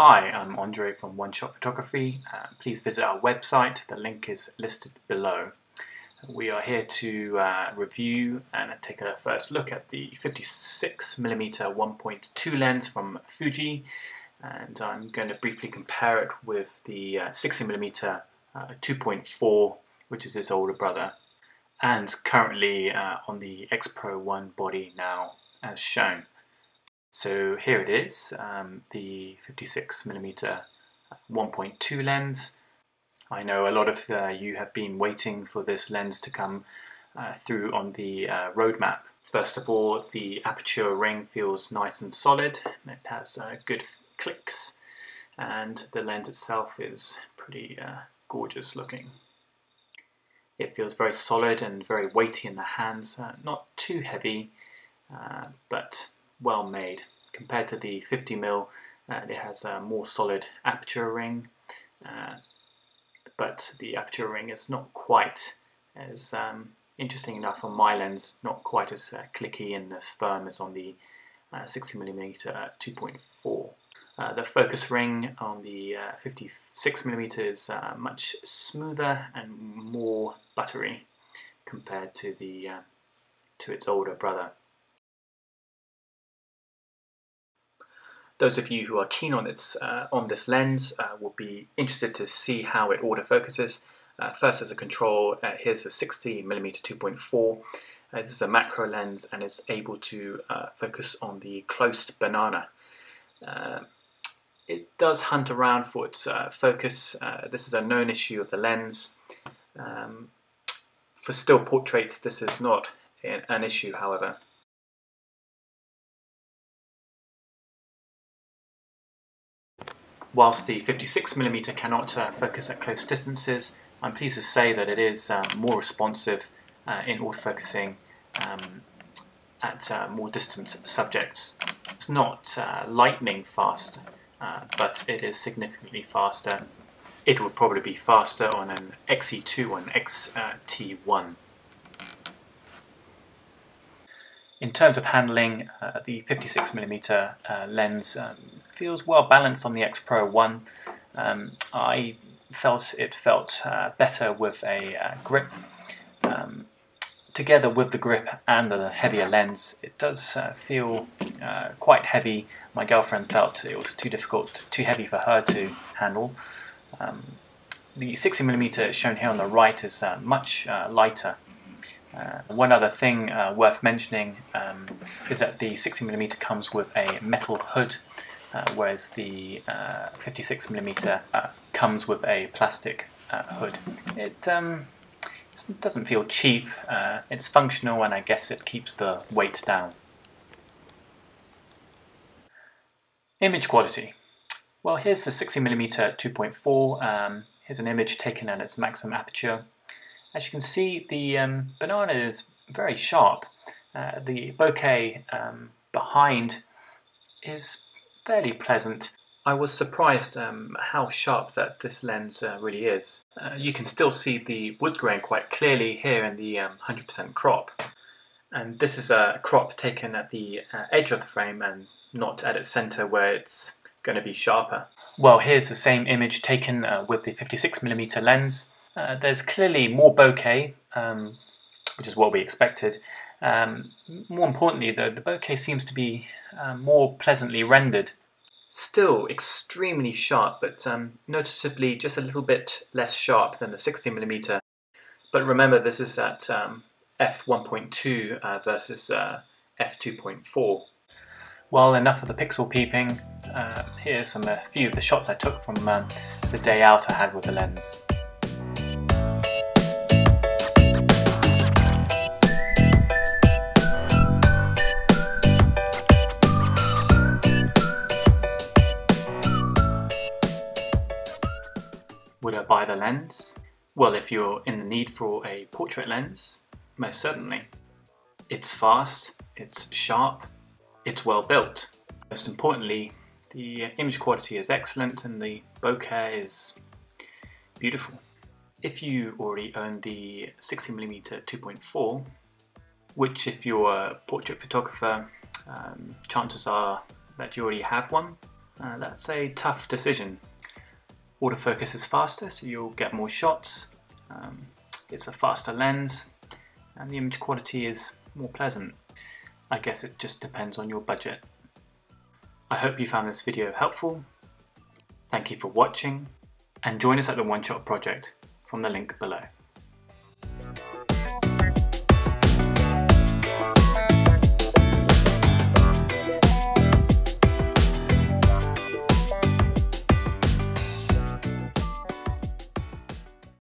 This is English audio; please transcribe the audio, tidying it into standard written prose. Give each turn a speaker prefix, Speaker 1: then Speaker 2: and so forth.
Speaker 1: Hi, I'm Andre from One Shot Photography. Please visit our website, the link is listed below. We are here to review and take a first look at the 56mm 1.2 lens from Fuji, and I'm going to briefly compare it with the 60mm 2.4, which is its older brother, and currently on the X Pro 1 body now as shown. So here it is, the 56mm 1.2 lens. I know a lot of you have been waiting for this lens to come through on the roadmap. First of all, the aperture ring feels nice and solid. It has good clicks, and the lens itself is pretty gorgeous looking. It feels very solid and very weighty in the hands, not too heavy, but well made. Compared to the 50mm, it has a more solid aperture ring, but the aperture ring is not quite as interesting enough on my lens, not quite as clicky and as firm as on the 60mm 2.4. The focus ring on the 56mm is much smoother and more buttery compared to its older brother. Those of you who are keen on this lens will be interested to see how it autofocuses. First, as a control, here's the 60mm 2.4. This is a macro lens and it's able to focus on the close banana. It does hunt around for its focus. This is a known issue of the lens. For still portraits, this is not an issue, however. Whilst the 56mm cannot focus at close distances, I'm pleased to say that it is more responsive in autofocusing at more distant subjects. It's not lightning fast, but it is significantly faster. It would probably be faster on an XE2 or an XT1. In terms of handling, the 56mm lens feels well balanced on the X Pro 1. I felt it felt better with a grip. Together with the grip and the heavier lens, it does feel quite heavy. My girlfriend felt it was too difficult, too heavy for her to handle. The 60mm shown here on the right is much lighter. One other thing worth mentioning is that the 60mm comes with a metal hood, whereas the 56mm comes with a plastic hood. It doesn't feel cheap, it's functional, and I guess it keeps the weight down. Image quality. Well, here's the 60mm 2.4. Here's an image taken at its maximum aperture. As you can see, the banana is very sharp. The bokeh behind is fairly pleasant. I was surprised how sharp that this lens really is. You can still see the wood grain quite clearly here in the 100% crop. And this is a crop taken at the edge of the frame and not at its center where it's going to be sharper. Well, here's the same image taken with the 56mm lens. There's clearly more bokeh, which is what we expected. More importantly, though, the bokeh seems to be more pleasantly rendered. Still extremely sharp, but noticeably just a little bit less sharp than the 60mm. But remember, this is at f1.2 versus f2.4. Well, enough of the pixel peeping. Here's a few of the shots I took from the day out I had with the lens. Would I buy the lens? Well, if you're in the need for a portrait lens, most certainly. It's fast, it's sharp, it's well built. Most importantly, the image quality is excellent and the bokeh is beautiful. If you already own the 60mm 2.4, which if you're a portrait photographer, chances are that you already have one, That's a tough decision. Autofocus is faster, so you'll get more shots. It's a faster lens, and the image quality is more pleasant. I guess it just depends on your budget. I hope you found this video helpful. Thank you for watching, and join us at the One Shot project from the link below.